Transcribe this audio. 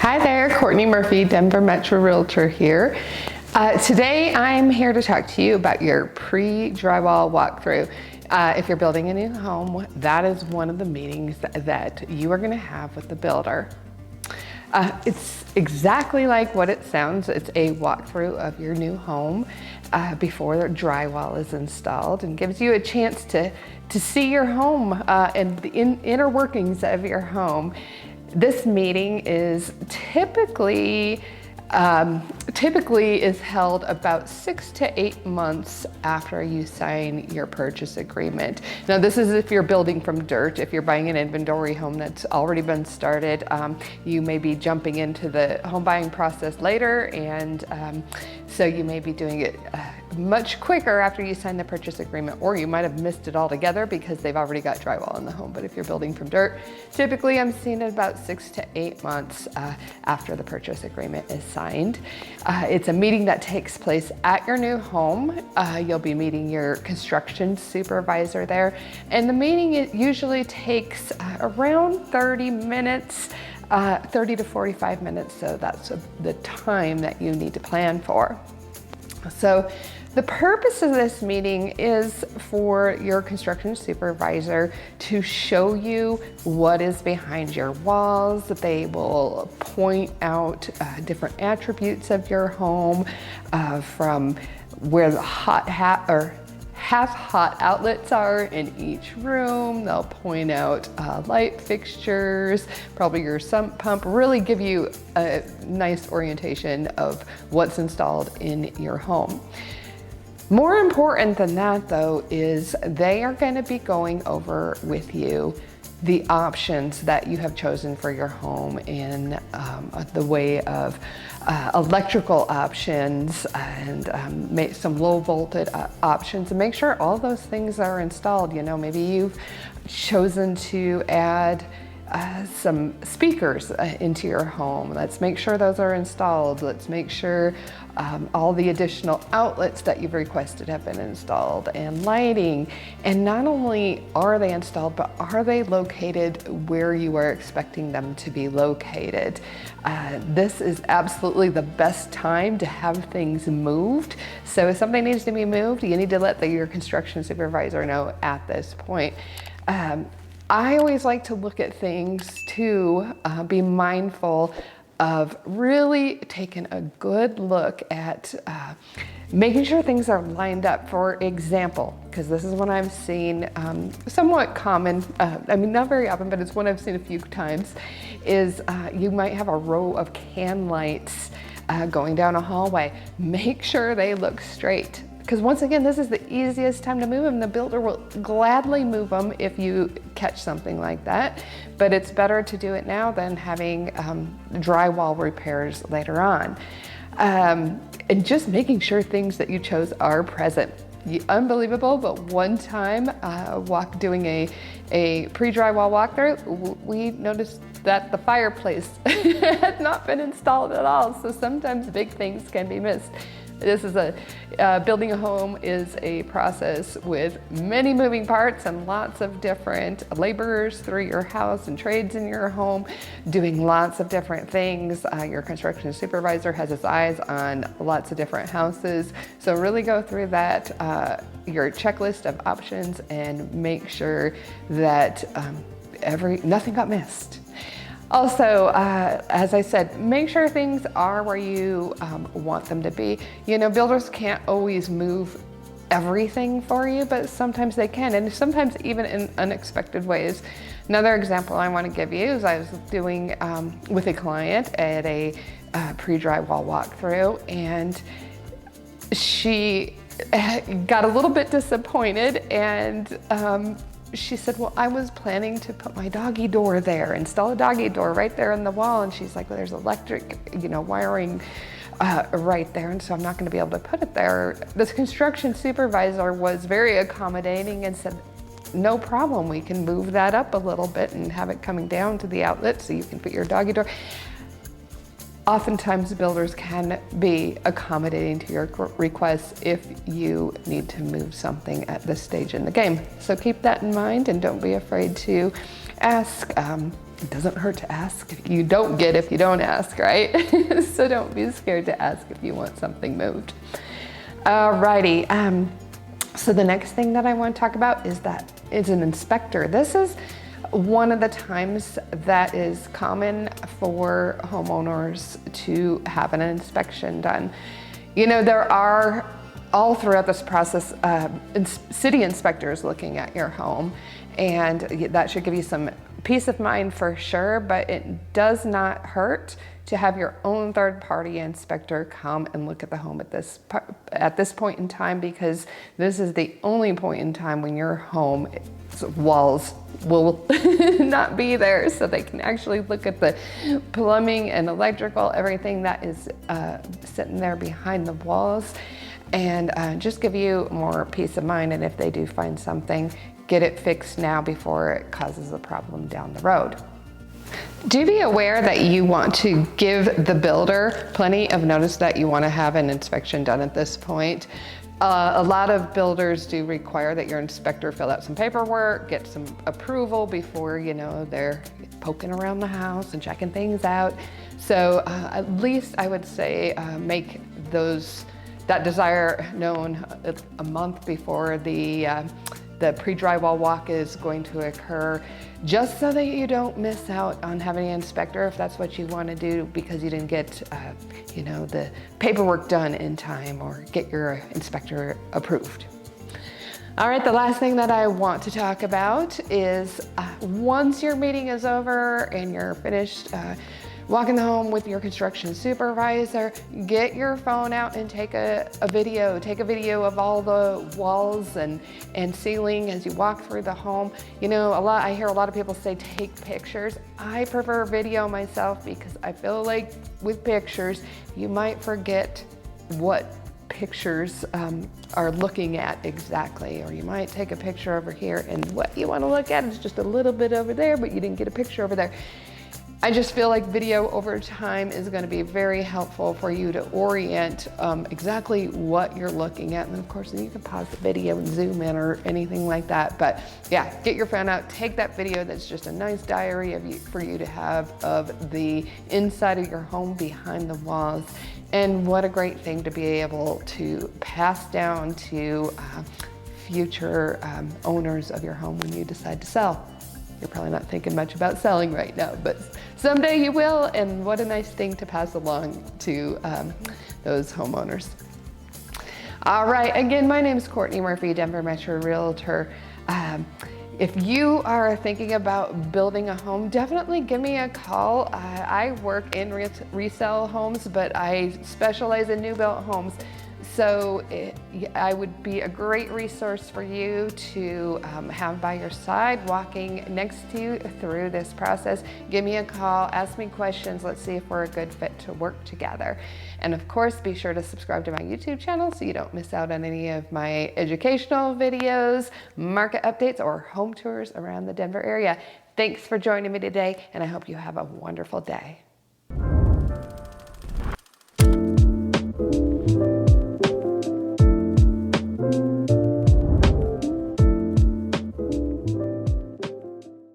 Hi there, Courtney Murphy, Denver Metro Realtor here. Today I'm here to talk to you about your pre-drywall walkthrough. If you're building a new home, that is one of the meetings that you are going to have with the builder. It's exactly like what it sounds. It's a walkthrough of your new home before the drywall is installed, and gives you a chance to see your home and the inner workings of your home. This meeting is typically is held about 6 to 8 months after you sign your purchase agreement. Now, this is if you're building from dirt. If you're buying an inventory home that's already been started, you may be jumping into the home buying process later, and so you may be doing it much quicker after you sign the purchase agreement, or you might have missed it altogether because they've already got drywall in the home. But if you're building from dirt, typically I'm seeing it about 6 to 8 months after the purchase agreement is signed. It's a meeting that takes place at your new home. You'll be meeting your construction supervisor there, and the meeting usually takes around 30 minutes, 30 to 45 minutes, so that's the time that you need to plan for. So the purpose of this meeting is for your construction supervisor to show you what is behind your walls. They will point out different attributes of your home, from where the half-hot outlets are in each room. They'll point out light fixtures, probably your sump pump, really give you a nice orientation of what's installed in your home. More important than that, though, is they are going to be going over with you the options that you have chosen for your home in the way of electrical options and make some low voltage options, and make sure all those things are installed. You know, maybe you've chosen to add some speakers into your home. Let's make sure those are installed. Let's make sure all the additional outlets that you've requested have been installed, and lighting. And not only are they installed, but are they located where you are expecting them to be located? This is absolutely the best time to have things moved. So if something needs to be moved, you need to let your construction supervisor know at this point. I always like to look at things to be mindful of really taking a good look at making sure things are lined up. For example, because this is one I've seen somewhat common, I mean, not very often, but it's one I've seen a few times, is you might have a row of can lights going down a hallway. Make sure they look straight, because once again, this is the easiest time to move them. The builder will gladly move them if you catch something like that, but it's better to do it now than having drywall repairs later on. And just making sure things that you chose are present. Unbelievable, but one time doing a pre-drywall walkthrough, we noticed that the fireplace had not been installed at all, so sometimes big things can be missed. This is building a home is a process with many moving parts and lots of different laborers through your house and trades in your home doing lots of different things. Your construction supervisor has his eyes on lots of different houses. So really go through that, your checklist of options, and make sure that nothing got missed. Also, as I said, make sure things are where you want them to be. You know, builders can't always move everything for you, but sometimes they can, and sometimes even in unexpected ways. Another example I want to give you is I was doing with a client at a pre-drywall walkthrough, and she got a little bit disappointed, and she said, well, I was planning to put my doggy door there, install a doggy door right there in the wall. And she's like, well, there's electric, wiring right there, and so I'm not going to be able to put it there. This construction supervisor was very accommodating and said, no problem, we can move that up a little bit and have it coming down to the outlet so you can put your doggy door. Oftentimes builders can be accommodating to your requests if you need to move something at this stage in the game. So keep that in mind, and don't be afraid to ask It doesn't hurt to ask. You don't get if you don't ask, right? So don't be scared to ask if you want something moved. Alrighty, so the next thing that I want to talk about is an inspector. This is one of the times that is common for homeowners to have an inspection done. You know, there are all throughout this process, city inspectors looking at your home, and that should give you some peace of mind for sure, but it does not hurt to have your own third-party inspector come and look at the home at this point in time, because this is the only point in time when your home walls will not be there, so they can actually look at the plumbing and electrical, everything that is sitting there behind the walls, and just give you more peace of mind. And if they do find something, get it fixed now before it causes a problem down the road. Do be aware that you want to give the builder plenty of notice that you want to have an inspection done at this point. A lot of builders do require that your inspector fill out some paperwork, get some approval before, you know, they're poking around the house and checking things out. So at least I would say make that desire known a month before the pre-drywall walk is going to occur, just so that you don't miss out on having an inspector if that's what you want to do because you didn't get you know, the paperwork done in time or get your inspector approved. All right, the last thing that I want to talk about is once your meeting is over and you're finished walking the home with your construction supervisor, get your phone out and take a video. Take a video of all the walls and ceiling as you walk through the home. You know, I hear a lot of people say take pictures. I prefer video myself because I feel like with pictures, you might forget what pictures are looking at exactly, or you might take a picture over here and what you want to look at is just a little bit over there, but you didn't get a picture over there. I just feel like video over time is going to be very helpful for you to orient exactly what you're looking at. And then of course, you can pause the video and zoom in or anything like that. But yeah, get your phone out, take that video. That's just a nice diary for you to have of the inside of your home behind the walls. And what a great thing to be able to pass down to future owners of your home when you decide to sell. You're probably not thinking much about selling right now, but someday you will, and what a nice thing to pass along to those homeowners. All right, again, my name is Courtney Murphy, Denver Metro Realtor. If you are thinking about building a home, definitely give me a call. I work in resale homes, but I specialize in new built homes. So I would be a great resource for you to have by your side, walking next to you through this process. Give me a call, ask me questions. Let's see if we're a good fit to work together. And of course, be sure to subscribe to my YouTube channel so you don't miss out on any of my educational videos, market updates, or home tours around the Denver area. Thanks for joining me today, and I hope you have a wonderful day.